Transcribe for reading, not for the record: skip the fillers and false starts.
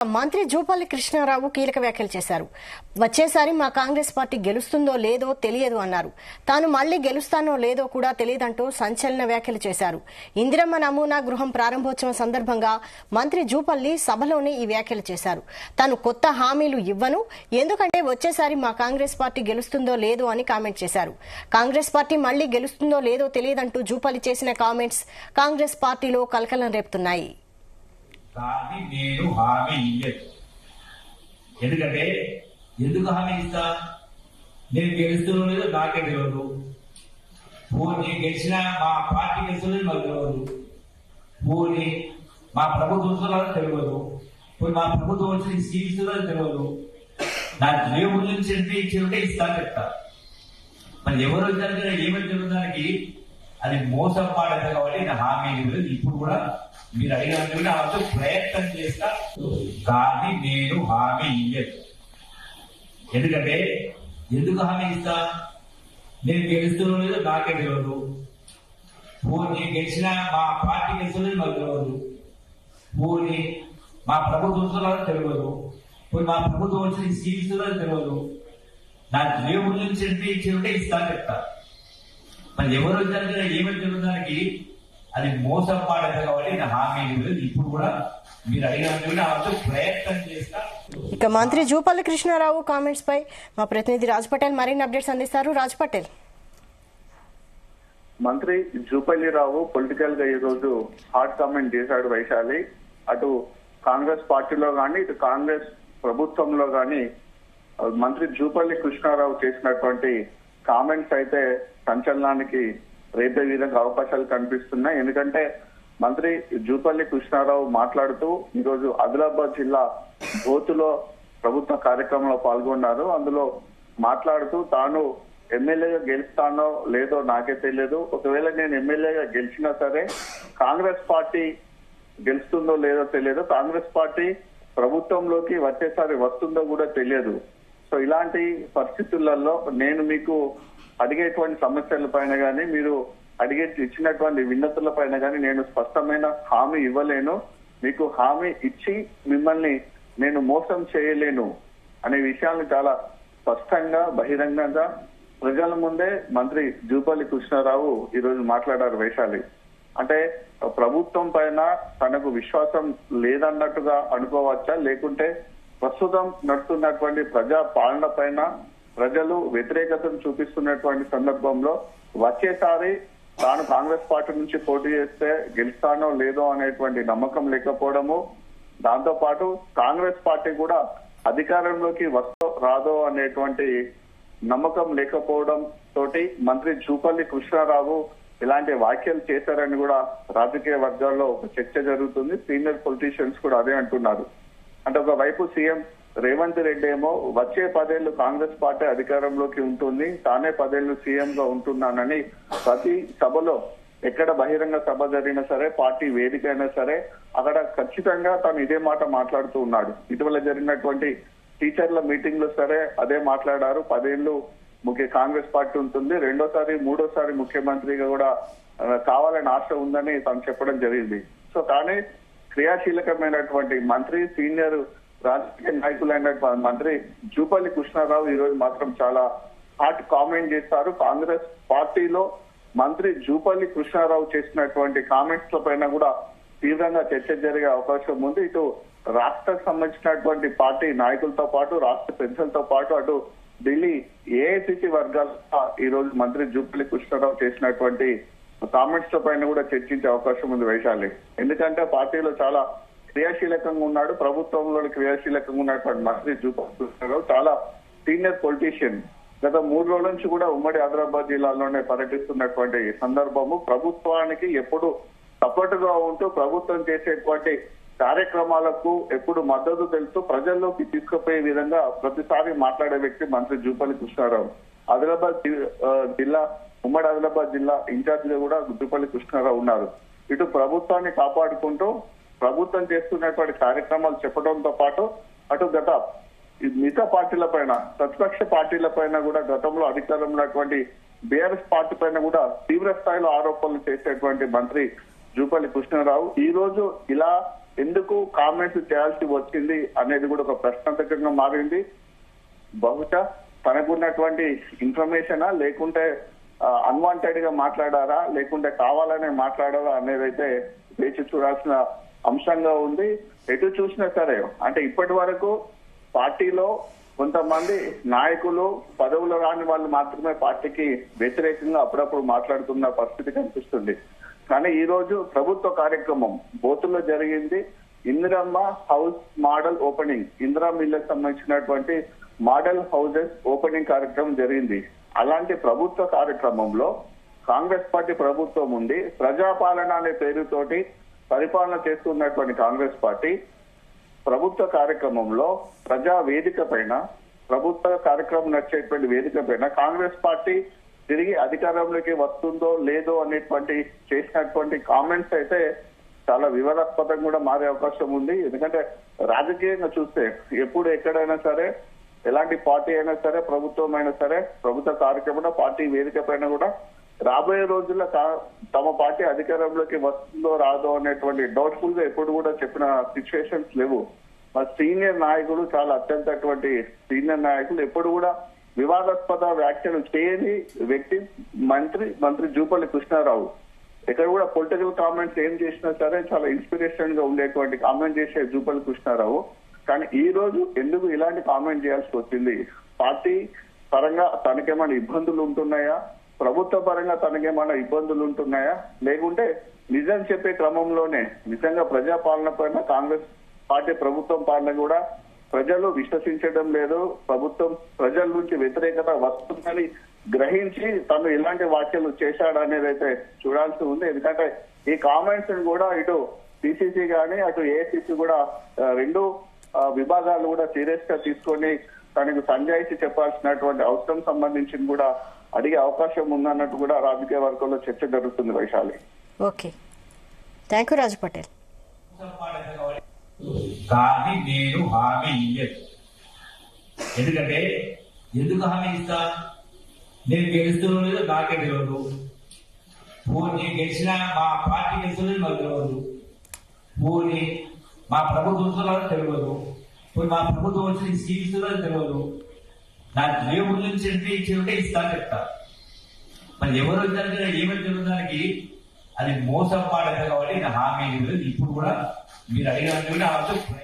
మంత్రి జూపల్లి కృష్ణారావు కీలక వ్యాఖ్యలు చేశారు. వచ్చేసారి మా కాంగ్రెస్ పార్టీ గెలుస్తుందో లేదో తెలియదు అన్నారు. తాను మళ్లీ గెలుస్తానో లేదో కూడా తెలియదంటూ సంచలన వ్యాఖ్యలు చేశారు. ఇందిరమ్మ నమూనా గృహం ప్రారంభోత్సవం సందర్భంగా మంత్రి జూపల్లి సభలోనే ఈ వ్యాఖ్యలు చేశారు. తాను కొత్త హామీలు ఇవ్వను, ఎందుకంటే వచ్చేసారి మా కాంగ్రెస్ పార్టీ గెలుస్తుందో లేదో అని కామెంట్ చేశారు. కాంగ్రెస్ పార్టీ మళ్లీ గెలుస్తుందో లేదో తెలియదంటూ జూపల్లి చేసిన కామెంట్స్ కాంగ్రెస్ పార్టీలో కలకలం రేపుతున్నాయి. కానీ నేను హామీ ఇయ్యదు. ఎందుకంటే ఎందుకు హామీ ఇస్తా? నేను గెలుస్తున్నా లేదో నాకే తెలియదు. నేను గెలిచిన మా పార్టీ గెలుస్తున్నది మాకు తెలియదు. పోనీ మా ప్రభుత్వం వస్తున్నదో తెలియదు. పోనీ మా ప్రభుత్వం వచ్చి ఇస్తున్నదో తెలియదు. నా దేవుడి నుంచి ఇచ్చి ఇస్తా చెప్తా. మరి ఎవరు వచ్చారు ఏమని తెలియడానికి అది మోసం పాడదు కాబట్టి నా హామీ లేదు. ఇప్పుడు కూడా మీరు అడిగిన ప్రయత్నం చేస్తా, కానీ నేను హామీ ఇయ్యదు. ఎందుకంటే ఎందుకు హామీ ఇస్తా? నేను గెలుస్తున్నా లేదో నాకే తెలియదు. నేను గెలిచిన మా పార్టీ గెలుస్తున్నది మాకు తెలియదు. పోనీ మా ప్రభుత్వం వస్తున్నదో తెలియదు. పోనీ మా ప్రభుత్వం వచ్చి ఇస్తున్నదో తెలియదు. నా దేవుడి నుంచి ఇచ్చి ఇస్తా చెప్తా. మరి ఎవరు వచ్చారు ఏమని తెలియడానికి అది మోసం పాడదు కాబట్టి నా హామీ లేదు. ఇప్పుడు కూడా మీరు అడిగిన ప్రయత్నం చేస్తా. ఇక మంత్రి జూపల్లి కృష్ణారావు కామెంట్స్ పై మా ప్రతినిధి రాజ్ పటేల్ మరిన్ని అప్డేట్స్ అందిస్తారు. రాజ్ పటేల్. మంత్రి జూపల్లి రావు పొలిటికల్ గా ఈ రోజు హాట్ కామెంట్ చేశాడు వైశాలి. అటు కాంగ్రెస్ పార్టీలో గాని ఇటు కాంగ్రెస్ ప్రభుత్వంలో గాని మంత్రి జూపల్లి కృష్ణారావు చేసినటువంటి కామెంట్స్ అయితే సంచలనానికి రేపే విధంగా అవకాశాలు కనిపిస్తున్నాయి. ఎందుకంటే మంత్రి జూపల్లి కృష్ణారావు మాట్లాడుతూ ఈరోజు ఆదిలాబాద్ జిల్లా బోతులో ప్రభుత్వ కార్యక్రమంలో పాల్గొన్నారు. అందులో మాట్లాడుతూ తాను ఎమ్మెల్యేగా గెలుస్తానో లేదో నాకే తెలియదు. ఒకవేళ నేను ఎమ్మెల్యేగా గెలిచినా సరే కాంగ్రెస్ పార్టీ గెలుస్తుందో లేదో తెలియదు. కాంగ్రెస్ పార్టీ ప్రభుత్వంలోకి వచ్చేసారి వస్తుందో కూడా తెలియదు. సో ఇలాంటి పరిస్థితులలో నేను మీకు అడిగేటువంటి సమస్యల పైన కానీ మీరు ఇచ్చినటువంటి విన్నతుల పైన కానీ నేను స్పష్టమైన హామీ ఇవ్వలేను. మీకు హామీ ఇచ్చి మిమ్మల్ని నేను మోసం చేయలేను అనే విషయాన్ని చాలా స్పష్టంగా బహిరంగంగా ప్రజల ముందే మంత్రి జూపల్లి కృష్ణారావు ఈరోజు మాట్లాడారు వైశాలి. అంటే ప్రభుత్వం పైన తనకు విశ్వాసం లేదన్నట్టుగా అనుకోవచ్చా, లేకుంటే ప్రస్తుతం నడుస్తున్నటువంటి ప్రజా పాలన పైన ప్రజలు వ్యతిరేకతను చూపిస్తున్నటువంటి సందర్భంలో వచ్చేసారి తాను కాంగ్రెస్ పార్టీ నుంచి పోటీ చేస్తే గెలుస్తానో లేదో అనేటువంటి నమ్మకం లేకపోవడము, దాంతో పాటు కాంగ్రెస్ పార్టీ కూడా అధికారంలోకి వస్తో రాదో అనేటువంటి నమ్మకం లేకపోవడం తోటి మంత్రి జూపల్లి కృష్ణారావు ఇలాంటి వ్యాఖ్యలు చేశారని కూడా రాజకీయ వర్గాల్లో ఒక చర్చ జరుగుతుంది. సీనియర్ పొలిటీషియన్స్ కూడా అదే అంటున్నారు. అంటే ఒకవైపు సీఎం రేవంత్ రెడ్డి ఏమో వచ్చే 10 ఏళ్లు కాంగ్రెస్ పార్టీ అధికారంలోకి ఉంటుంది, తానే 10 ఏళ్లు సీఎం గా ఉంటున్నానని ప్రతి సభలో ఎక్కడ బహిరంగ సభ జరిగినా సరే పార్టీ వేదిక అయినా సరే అక్కడ ఖచ్చితంగా తాను ఇదే మాట మాట్లాడుతూ ఉన్నాడు. ఇటీవల జరిగినటువంటి టీచర్ల మీటింగ్ లో సరే అదే మాట్లాడారు. 10 ఏళ్లు కాంగ్రెస్ పార్టీ ఉంటుంది, రెండోసారి మూడోసారి ముఖ్యమంత్రిగా కూడా కావాలని ఆశ ఉందని తాను చెప్పడం జరిగింది. సో కానీ క్రియాశీలకమైనటువంటి మంత్రి సీనియర్ రాజకీయ నాయకులైనటువంటి మంత్రి జూపల్లి కృష్ణారావు ఈ రోజు మాత్రం చాలా హాట్ కామెంట్ చేస్తారు. కాంగ్రెస్ పార్టీలో మంత్రి జూపల్లి కృష్ణారావు చేసినటువంటి కామెంట్స్ పైన కూడా తీవ్రంగా చర్చ జరిగే అవకాశం ఉంది. ఇటు రాష్ట్రకు సంబంధించినటువంటి పార్టీ నాయకులతో పాటు రాష్ట్ర పెద్దలతో పాటు అటు ఢిల్లీ ఏఐసిసి వర్గాల ఈ రోజు మంత్రి జూపల్లి కృష్ణారావు చేసినటువంటి కామెంట్స్ పైన కూడా చర్చించే అవకాశం ఉంది వైశాలి. ఎందుకంటే పార్టీలో చాలా క్రియాశీలకంగా ఉన్నాడు. ప్రభుత్వంలో క్రియాశీలకంగా ఉన్నటువంటి మంత్రి జూపల్లి కృష్ణారావు చాలా సీనియర్ పొలిటీషియన్. గత 3 రోజుల నుంచి కూడా ఉమ్మడి ఆదిలాబాద్ జిల్లాలోనే పర్యటిస్తున్నటువంటి సందర్భము, ప్రభుత్వానికి ఎప్పుడు సపోర్ట్ గా ఉంటూ ప్రభుత్వం చేసేటువంటి కార్యక్రమాలకు ఎప్పుడు మద్దతు తెలుస్తూ ప్రజల్లోకి తీసుకుపోయే విధంగా ప్రతిసారి మాట్లాడే వ్యక్తి మంత్రి జూపల్లి కృష్ణారావు. ఆదిలాబాద్ జిల్లా ఉమ్మడి ఆదిలాబాద్ జిల్లా ఇన్ఛార్జ్ గా కూడా జూపల్లి కృష్ణారావు ఉన్నారు. ఇటు ప్రభుత్వాన్ని కాపాడుకుంటూ ప్రభుత్వం చేస్తున్నటువంటి కార్యక్రమాలు చెప్పడంతో పాటు అటు గత మిగతా పార్టీల పైన ప్రతిపక్ష పార్టీల పైన కూడా గతంలో అధికారంలో ఉన్నటువంటి బీఆర్ఎస్ పార్టీ పైన కూడా తీవ్ర స్థాయిలో ఆరోపణలు చేసేటువంటి మంత్రి జూపల్లి కృష్ణారావు ఈ రోజు ఇలా ఎందుకు కామెంట్స్ చేయాల్సి వచ్చింది అనేది కూడా ఒక ప్రశ్నార్థకంగా మారింది. బహుశా తనకున్నటువంటి ఇన్ఫర్మేషనా లేకుంటే అన్వాంటెడ్ గా మాట్లాడారా లేకుంటే కావాలనే మాట్లాడారా అనేది అయితే వేచి చూడాల్సిన అంశంగా ఉంది. ఎటు చూసినా సరే అంటే ఇప్పటి వరకు పార్టీలో కొంతమంది నాయకులు పదవులు రాని వాళ్ళు మాత్రమే పార్టీకి వ్యతిరేకంగా అప్పుడప్పుడు మాట్లాడుతున్న పరిస్థితి కనిపిస్తుంది. కానీ ఈ రోజు ప్రభుత్వ కార్యక్రమం బోతుల్లో జరిగింది. Indiramma house model opening, Indiramma ఇళ్లకు సంబంధించినటువంటి మోడల్ హౌసెస్ ఓపెనింగ్ కార్యక్రమం జరిగింది. అలాంటి ప్రభుత్వ కార్యక్రమంలో కాంగ్రెస్ పార్టీ ప్రభుత్వం ఉంది. ప్రజాపాలన అనే పేరుతోటి పరిపాలన చేస్తున్నటువంటి కాంగ్రెస్ పార్టీ ప్రభుత్వ కార్యక్రమంలో ప్రజా వేదిక పైన, ప్రభుత్వ కార్యక్రమం నడిచేటువంటి వేదిక పైన కాంగ్రెస్ పార్టీ తిరిగి అధికారంలోకి వస్తుందో లేదో అనేటువంటి చేసినటువంటి కామెంట్స్ అయితే చాలా వివాదాస్పదంగా కూడా మారే అవకాశం ఉంది. ఎందుకంటే రాజకీయంగా చూస్తే ఎప్పుడు ఎక్కడైనా సరే ఎలాంటి పార్టీ అయినా సరే ప్రభుత్వం అయినా సరే ప్రభుత్వ కార్యక్రమంలో పార్టీ వేదిక పైన కూడా రాబోయే రోజుల్లో తమ పార్టీ అధికారంలోకి వస్తుందో రాదో అనేటువంటి డౌట్ఫుల్ గా ఎప్పుడు కూడా చెప్పిన సిచ్యువేషన్స్ లేవు. మా సీనియర్ నాయకులు చాలా అత్యంతటువంటి సీనియర్ నాయకులు ఎప్పుడు కూడా వివాదాస్పద వ్యాఖ్యలు చేయని వ్యక్తి మంత్రి జూపల్లి కృష్ణారావు. ఎక్కడ కూడా పొలిటికల్ కామెంట్స్ ఏం చేసినా సరే చాలా ఇన్స్పిరేషన్ గా ఉండేటువంటి కామెంట్ చేసే జూపల్లి కృష్ణారావు. కానీ ఈ రోజు ఎందుకు ఇలాంటి కామెంట్ చేయాల్సి వచ్చింది? పార్టీ పరంగా తనకేమైనా ఇబ్బందులు ఉంటున్నాయా, ప్రభుత్వ పరంగా తనకేమైనా ఇబ్బందులు ఉంటున్నాయా, లేకుంటే నిజం చెప్పే క్రమంలోనే నిజంగా ప్రజాపాలన పైన కాంగ్రెస్ పార్టీ ప్రభుత్వం పాలన కూడా ప్రజలు విశ్వసించడం లేదు, ప్రభుత్వం ప్రజల నుంచి వ్యతిరేకత వస్తుందని గ్రహించి తను ఇలాంటి వ్యాఖ్యలు చేశాడనేది అయితే చూడాల్సి ఉంది. ఎందుకంటే ఈ కామెంట్స్ కూడా ఇటు పిసిసి గాని అటు ఏఐసిసి కూడా రెండు విభాగాలు కూడా సీరియస్ గా తీసుకొని తనకు సంజాయిషి చెప్పాల్సినటువంటి అవసరం సంబంధించి కూడా అడిగే అవకాశం ఉందన్నట్టు కూడా రాజకీయ వర్గంలో చర్చ జరుగుతుంది. వైశాలి. ఓకే, థ్యాంక్ యూ రాజు పటేల్. కానీ నేను హామీ ఇయ్యదు. ఎందుకంటే ఎందుకు హామీ ఇస్తా? నేను గెలుస్తున్నా లేదో నాకే తెలియదు. నేను గెలిచినా మా పార్టీ గెలుస్తున్నది మాకు తెలియదు. పోనీ మా ప్రభుత్వం తెలియదు. పోనీ మా ప్రభుత్వం వచ్చి స్కీమ్స్ తెలియదు. నా దేవుడి నుంచి ఇచ్చి ఇస్తాను చెప్తా. మరి ఎవరు వచ్చారంటే ఏమని జరుగుతానికి అది మోసం పాడదు కాబట్టి హామీ ఇప్పుడు కూడా మీరు అడిగిన